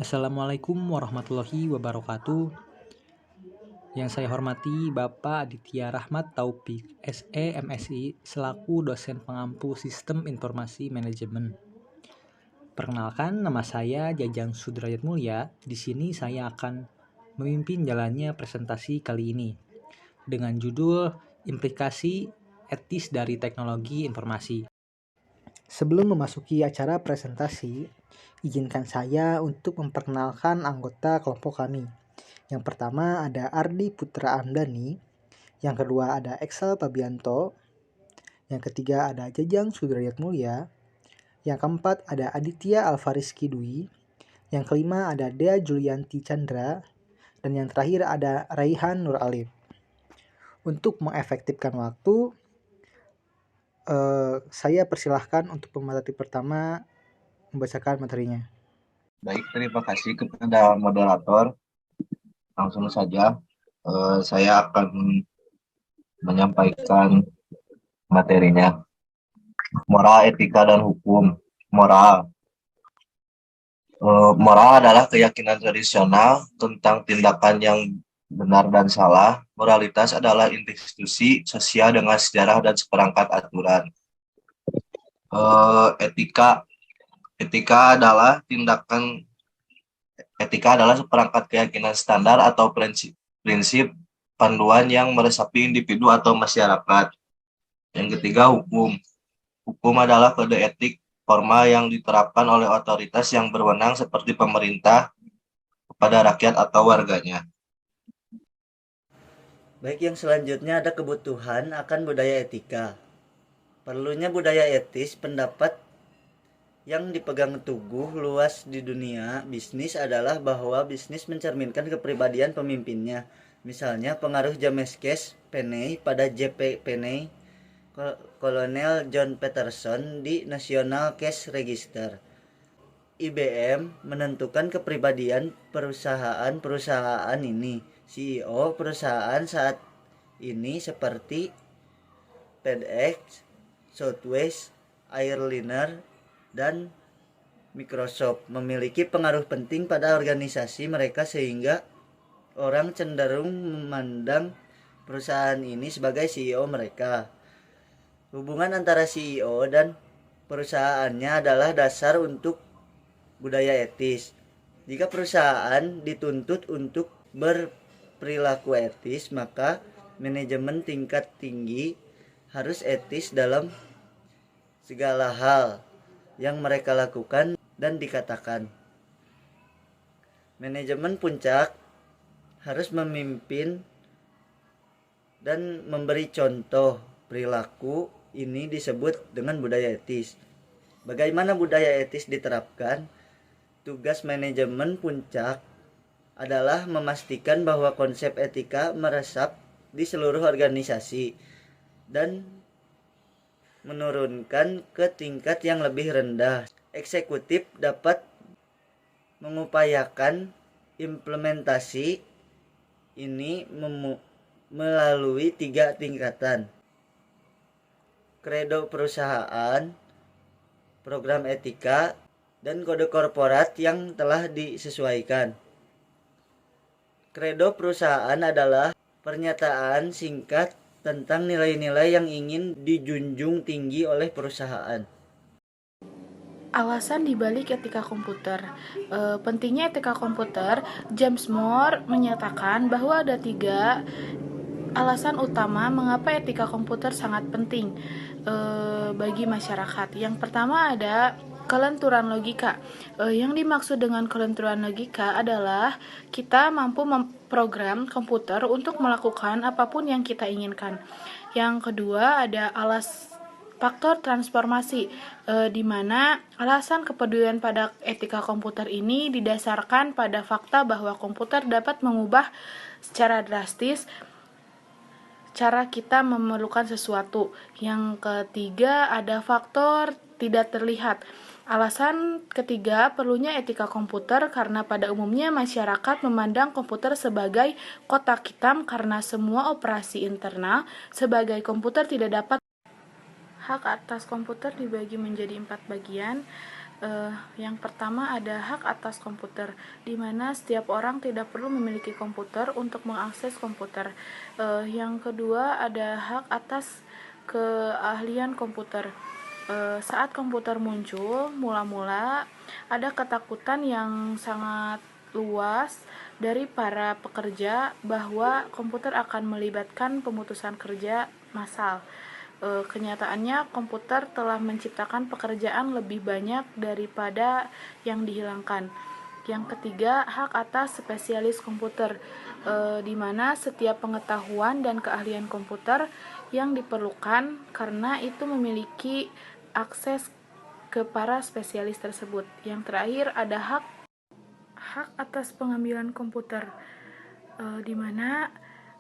Assalamualaikum warahmatullahi wabarakatuh. Yang saya hormati Bapak Aditya Rahmat Taufik, SE MSI, selaku dosen pengampu Sistem Informasi Manajemen. Perkenalkan, nama saya Jajang Sudrajat Mulia. Di sini saya akan memimpin jalannya presentasi kali ini dengan judul Implikasi Etis dari Teknologi Informasi. Sebelum memasuki acara presentasi, izinkan saya untuk memperkenalkan anggota kelompok kami. Yang pertama ada Ardi Putra Amdani, yang kedua ada Excel Pabianto, yang ketiga ada Jajang Sudrajat Mulia, yang keempat ada Aditya Alfariski Dwi, yang kelima ada Dea Julianti Chandra, dan yang terakhir ada Raihan Nur Alif. Untuk mengefektifkan waktu, saya persilahkan untuk pemateri pertama membacakan materinya. Baik, terima kasih kepada moderator. Langsung saja, saya akan menyampaikan materinya. Moral, etika, dan hukum. Moral. Moral adalah keyakinan tradisional tentang tindakan yang benar dan salah. Moralitas adalah institusi sosial dengan sejarah dan seperangkat aturan. Etika. Etika adalah seperangkat keyakinan standar atau prinsip panduan yang meresapi individu atau masyarakat. Yang ketiga, hukum. Hukum adalah kode etik formal yang diterapkan oleh otoritas yang berwenang seperti pemerintah kepada rakyat atau warganya. Baik, yang selanjutnya ada kebutuhan akan budaya etika. Perlunya budaya etis, pendapat yang dipegang teguh luas di dunia bisnis adalah bahwa bisnis mencerminkan kepribadian pemimpinnya. Misalnya pengaruh James Penney pada J.P. Penney, Kolonel John Peterson di National Cash Register. IBM menentukan kepribadian perusahaan ini. CEO perusahaan saat ini seperti FedEx, Southwest Airlines, dan Microsoft memiliki pengaruh penting pada organisasi mereka sehingga orang cenderung memandang perusahaan ini sebagai CEO mereka. Hubungan antara CEO dan perusahaannya adalah dasar untuk budaya etis. Jika perusahaan dituntut untuk berperilaku etis, maka manajemen tingkat tinggi harus etis dalam segala hal yang mereka lakukan dan dikatakan. Manajemen puncak harus memimpin dan memberi contoh perilaku. Ini disebut dengan budaya etis. Bagaimana budaya etis diterapkan? Tugas manajemen puncak adalah memastikan bahwa konsep etika meresap di seluruh organisasi dan menurunkan ke tingkat yang lebih rendah. Eksekutif dapat mengupayakan implementasi ini melalui 3 tingkatan. Kredo perusahaan, program etika, dan kode korporat yang telah disesuaikan. Kredo perusahaan adalah pernyataan singkat tentang nilai-nilai yang ingin dijunjung tinggi oleh perusahaan. Alasan dibalik etika komputer. Pentingnya etika komputer, James Moore menyatakan bahwa ada 3 alasan utama mengapa etika komputer sangat penting bagi masyarakat. Yang pertama ada kelenturan logika. Yang dimaksud dengan kelenturan logika adalah kita mampu memprogram komputer untuk melakukan apapun yang kita inginkan. Yang kedua ada faktor transformasi, di mana alasan kepedulian pada etika komputer ini didasarkan pada fakta bahwa komputer dapat mengubah secara drastis cara kita memerlukan sesuatu. Yang ketiga ada faktor tidak terlihat. Alasan ketiga perlunya etika komputer karena pada umumnya masyarakat memandang komputer sebagai kotak hitam karena semua operasi internal sebagai komputer tidak dapat. Hak atas komputer dibagi menjadi 4 bagian. Yang pertama ada hak atas komputer, di mana setiap orang tidak perlu memiliki komputer untuk mengakses komputer. Yang kedua ada hak atas keahlian komputer. Saat komputer muncul, mula-mula ada ketakutan yang sangat luas dari para pekerja bahwa komputer akan melibatkan pemutusan kerja massal. Kenyataannya komputer telah menciptakan pekerjaan lebih banyak daripada yang dihilangkan. Yang ketiga, hak atas spesialis komputer, di mana setiap pengetahuan dan keahlian komputer yang diperlukan karena itu memiliki akses ke para spesialis tersebut. Yang terakhir ada hak atas pengambilan komputer, di mana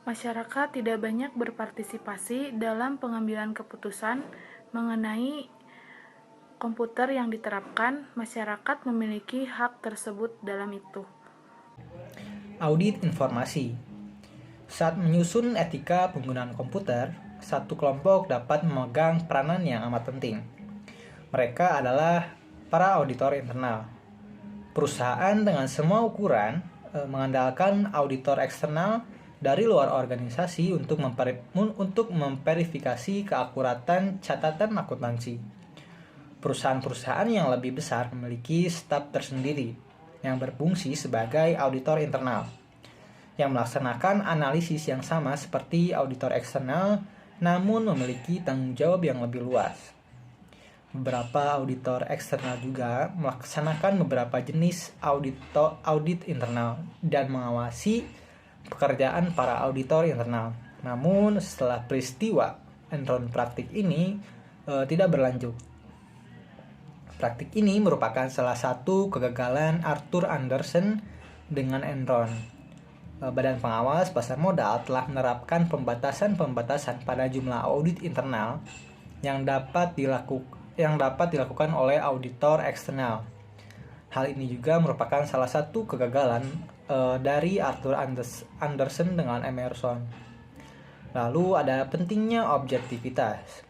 masyarakat tidak banyak berpartisipasi dalam pengambilan keputusan mengenai komputer yang diterapkan. Masyarakat memiliki hak tersebut dalam itu. Audit informasi. Saat menyusun etika penggunaan komputer, satu kelompok dapat memegang peranan yang amat penting. Mereka adalah para auditor internal. Perusahaan dengan semua ukuran mengandalkan auditor eksternal dari luar organisasi untuk memverifikasi keakuratan catatan akuntansi. Perusahaan-perusahaan yang lebih besar memiliki staf tersendiri yang berfungsi sebagai auditor internal, yang melaksanakan analisis yang sama seperti auditor eksternal, namun memiliki tanggung jawab yang lebih luas. Beberapa auditor eksternal juga melaksanakan beberapa jenis audit internal dan mengawasi pekerjaan para auditor internal. Namun setelah peristiwa Enron praktik ini tidak berlanjut. Praktik ini merupakan salah satu kegagalan Arthur Andersen dengan Enron. Badan Pengawas Pasar Modal telah menerapkan pembatasan pada jumlah audit internal yang dapat dilakukan oleh auditor eksternal. Hal ini juga merupakan salah satu kegagalan dari Arthur Andersen dengan Emerson. Lalu ada pentingnya objektivitas.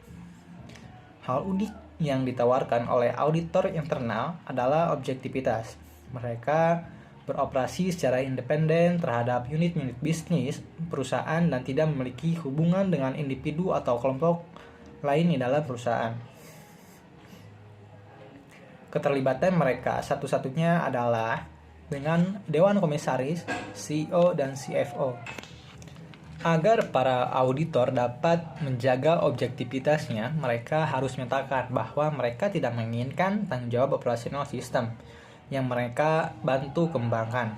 Hal unik yang ditawarkan oleh auditor internal adalah objektivitas. Mereka beroperasi secara independen terhadap unit-unit bisnis perusahaan dan tidak memiliki hubungan dengan individu atau kelompok lain di dalam perusahaan. Keterlibatan mereka satu-satunya adalah dengan Dewan Komisaris, CEO, dan CFO. Agar para auditor dapat menjaga objektivitasnya, mereka harus menyatakan bahwa mereka tidak menginginkan tanggung jawab operasional sistem yang mereka bantu kembangkan.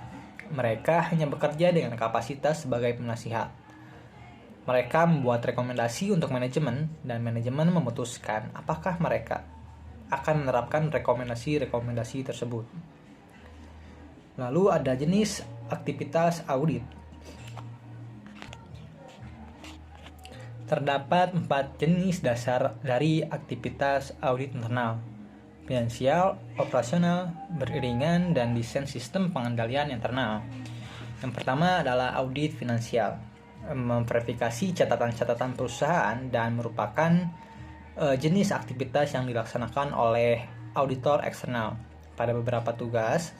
Mereka hanya bekerja dengan kapasitas sebagai penasihat. Mereka membuat rekomendasi untuk manajemen, dan manajemen memutuskan apakah mereka akan menerapkan rekomendasi-rekomendasi tersebut. Lalu ada jenis aktivitas audit. Terdapat 4 jenis dasar dari aktivitas audit internal: finansial, operasional, beriringan, dan desain sistem pengendalian internal. Yang pertama adalah audit finansial, memverifikasi catatan-catatan perusahaan dan merupakan jenis aktivitas yang dilaksanakan oleh auditor eksternal. Pada beberapa tugas,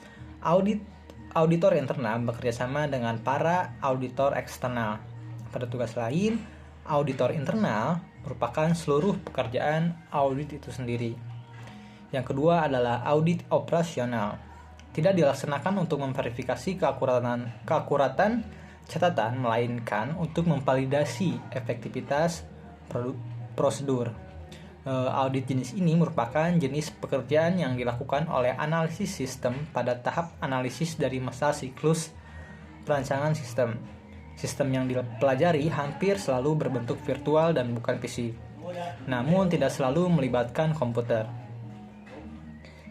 auditor internal bekerjasama dengan para auditor eksternal. Pada tugas lain, auditor internal merupakan seluruh pekerjaan audit itu sendiri. Yang kedua adalah audit operasional. Tidak dilaksanakan untuk memverifikasi keakuratan catatan, melainkan untuk memvalidasi efektivitas prosedur. Audit jenis ini merupakan jenis pekerjaan yang dilakukan oleh analisis sistem pada tahap analisis dari masa siklus perancangan sistem. Sistem yang dipelajari hampir selalu berbentuk virtual dan bukan fisik, namun tidak selalu melibatkan komputer.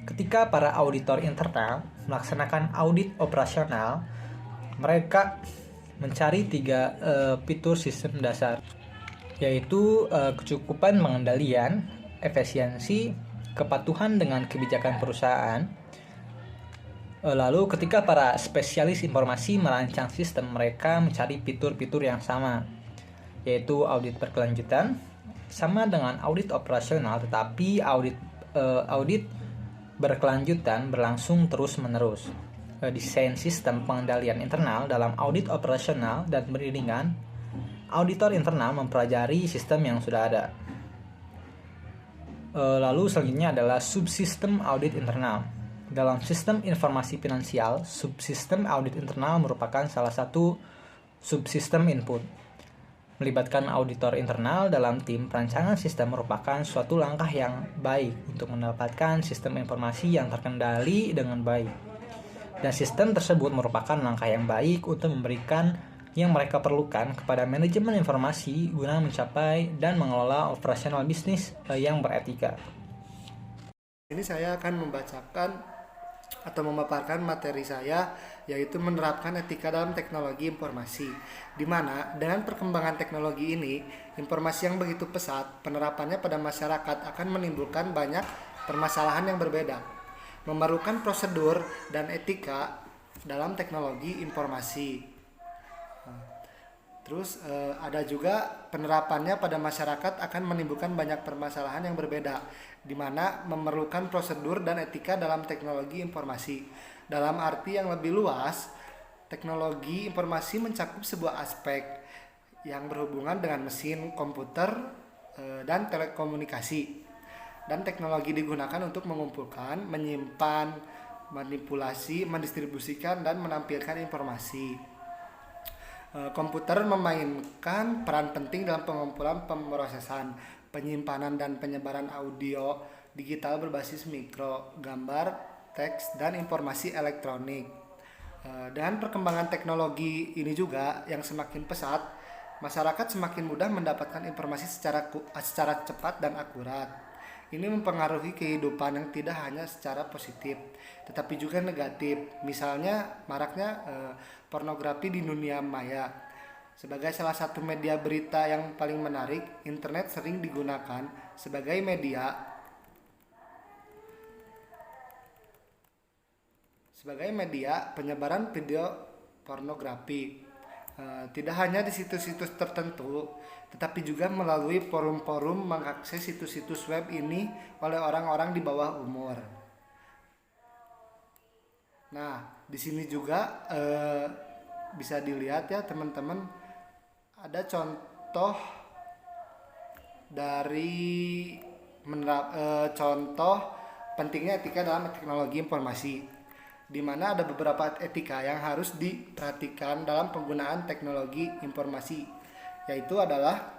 Ketika para auditor internal melaksanakan audit operasional, mereka mencari 3 fitur sistem dasar, yaitu kecukupan pengendalian, efisiensi, kepatuhan dengan kebijakan perusahaan. Lalu ketika para spesialis informasi merancang sistem, mereka mencari fitur-fitur yang sama, yaitu audit berkelanjutan, sama dengan audit operasional, tetapi audit berkelanjutan berlangsung terus-menerus. Desain sistem pengendalian internal dalam audit operasional dan beriringan, auditor internal mempelajari sistem yang sudah ada. Lalu selanjutnya adalah subsistem audit internal. Dalam sistem informasi finansial, subsistem audit internal merupakan salah satu subsistem input. Melibatkan auditor internal dalam tim perancangan sistem merupakan suatu langkah yang baik untuk mendapatkan sistem informasi yang terkendali dengan baik. Dan sistem tersebut merupakan langkah yang baik untuk memberikan yang mereka perlukan kepada manajemen informasi guna mencapai dan mengelola operasional bisnis yang beretika. Ini saya akan membacakan atau memaparkan materi saya, yaitu menerapkan etika dalam teknologi informasi, di mana dengan perkembangan teknologi ini, informasi yang begitu pesat, penerapannya pada masyarakat akan menimbulkan banyak permasalahan yang berbeda, memerlukan prosedur dan etika dalam teknologi informasi. Terus ada juga penerapannya pada masyarakat akan menimbulkan banyak permasalahan yang berbeda, di mana memerlukan prosedur dan etika dalam teknologi informasi. Dalam arti yang lebih luas, teknologi informasi mencakup sebuah aspek yang berhubungan dengan mesin, komputer, dan telekomunikasi. Dan teknologi digunakan untuk mengumpulkan, menyimpan, manipulasi, mendistribusikan, dan menampilkan informasi. Komputer memainkan peran penting dalam pengumpulan, pemrosesan, penyimpanan, dan penyebaran audio digital berbasis mikro, gambar, teks, dan informasi elektronik. Dan perkembangan teknologi ini juga yang semakin pesat, masyarakat semakin mudah mendapatkan informasi secara cepat dan akurat. Ini mempengaruhi kehidupan yang tidak hanya secara positif, tetapi juga negatif. Misalnya maraknya pornografi di dunia maya. Sebagai salah satu media berita yang paling menarik, internet sering digunakan sebagai media penyebaran video pornografi. Tidak hanya di situs-situs tertentu, tetapi juga melalui forum-forum mengakses situs-situs web ini oleh orang-orang di bawah umur. Nah, di sini juga bisa dilihat ya teman-teman, ada contoh dari contoh pentingnya etika dalam teknologi informasi, di mana ada beberapa etika yang harus diperhatikan dalam penggunaan teknologi informasi, yaitu adalah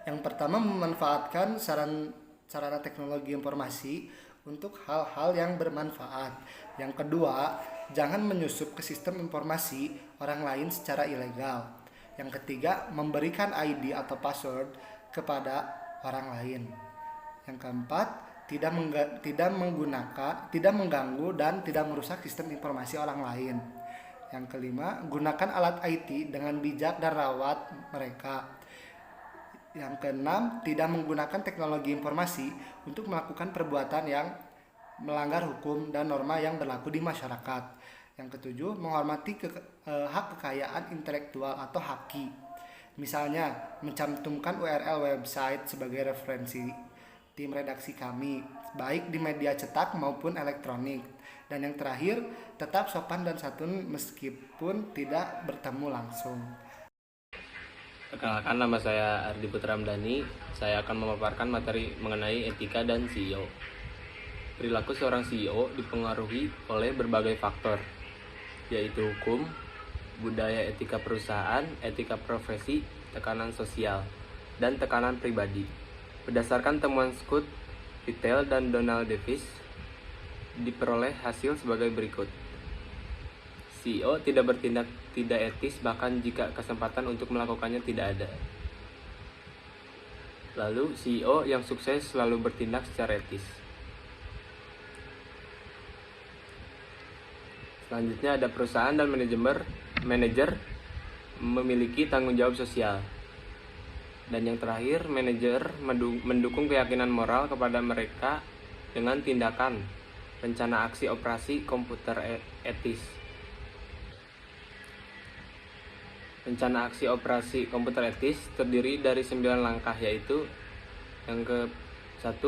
yang pertama, memanfaatkan sarana teknologi informasi untuk hal-hal yang bermanfaat. Yang kedua, jangan menyusup ke sistem informasi orang lain secara ilegal. Yang ketiga, memberikan ID atau password kepada orang lain. Yang keempat, tidak mengganggu dan tidak merusak sistem informasi orang lain. Yang kelima, gunakan alat IT dengan bijak dan rawat mereka. Yang keenam, tidak menggunakan teknologi informasi untuk melakukan perbuatan yang melanggar hukum dan norma yang berlaku di masyarakat. Yang ketujuh, menghormati hak kekayaan intelektual atau haki. Misalnya, mencantumkan URL website sebagai referensi tim redaksi kami, baik di media cetak maupun elektronik. Dan yang terakhir, tetap sopan dan santun meskipun tidak bertemu langsung. Perkenalkan, nama saya Ardi Putra Ramdhani. Saya akan memaparkan materi mengenai etika dan CEO. Perilaku seorang CEO dipengaruhi oleh berbagai faktor, yaitu hukum, budaya etika perusahaan, etika profesi, tekanan sosial, dan tekanan pribadi. Berdasarkan temuan Scott, Vitale, dan Donald Davis, diperoleh hasil sebagai berikut. CEO tidak bertindak tidak etis bahkan jika kesempatan untuk melakukannya tidak ada. Lalu CEO yang sukses selalu bertindak secara etis. Selanjutnya ada perusahaan dan manajer memiliki tanggung jawab sosial. Dan yang terakhir, manajer mendukung keyakinan moral kepada mereka dengan tindakan rencana aksi operasi komputer etis. Rencana aksi operasi komputer etis terdiri dari 9 langkah, yaitu yang ke-1,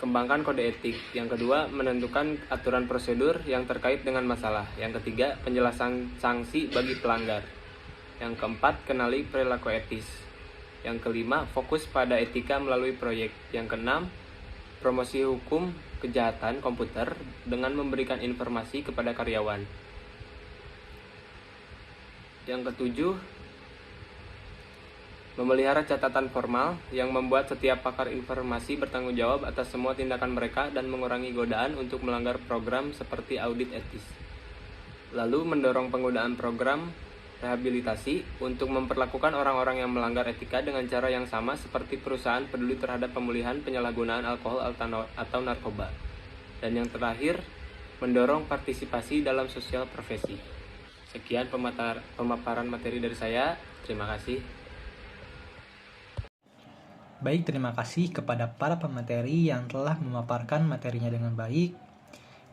kembangkan kode etik. Yang kedua, menentukan aturan prosedur yang terkait dengan masalah. Yang ketiga, penjelasan sanksi bagi pelanggar. Yang keempat, kenali perilaku etis. Yang kelima, fokus pada etika melalui proyek. Yang keenam, promosi hukum kejahatan komputer dengan memberikan informasi kepada karyawan. Yang ketujuh, memelihara catatan formal yang membuat setiap pakar informasi bertanggung jawab atas semua tindakan mereka dan mengurangi godaan untuk melanggar program seperti audit etis. Lalu mendorong penggunaan program rehabilitasi untuk memperlakukan orang-orang yang melanggar etika dengan cara yang sama seperti perusahaan peduli terhadap pemulihan penyalahgunaan alkohol atau narkoba. Dan yang terakhir, mendorong partisipasi dalam sosial profesi. Sekian pemaparan materi dari saya. Terima kasih. Baik, terima kasih kepada para pemateri yang telah memaparkan materinya dengan baik.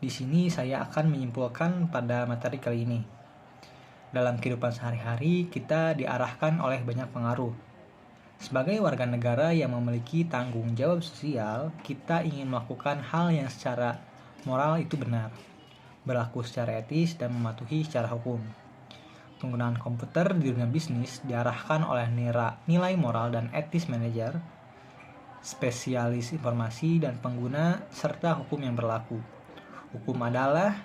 Di sini saya akan menyimpulkan pada materi kali ini. Dalam kehidupan sehari-hari, kita diarahkan oleh banyak pengaruh. Sebagai warga negara yang memiliki tanggung jawab sosial, kita ingin melakukan hal yang secara moral itu benar, berlaku secara etis, dan mematuhi secara hukum. Penggunaan komputer di dunia bisnis diarahkan oleh nilai moral dan etis manajer, spesialis informasi dan pengguna, serta hukum yang berlaku. Hukum adalah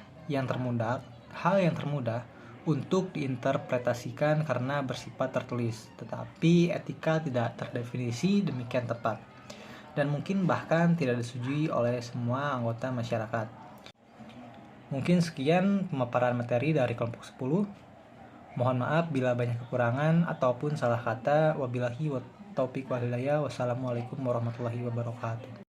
hal yang termudah untuk diinterpretasikan karena bersifat tertulis, tetapi etika tidak terdefinisi demikian tepat, dan mungkin bahkan tidak disetujui oleh semua anggota masyarakat. Mungkin sekian pemaparan materi dari kelompok 10. Mohon maaf bila banyak kekurangan ataupun salah kata. Wabillahi taufiq wal hidayah. Wassalamualaikum warahmatullahi wabarakatuh.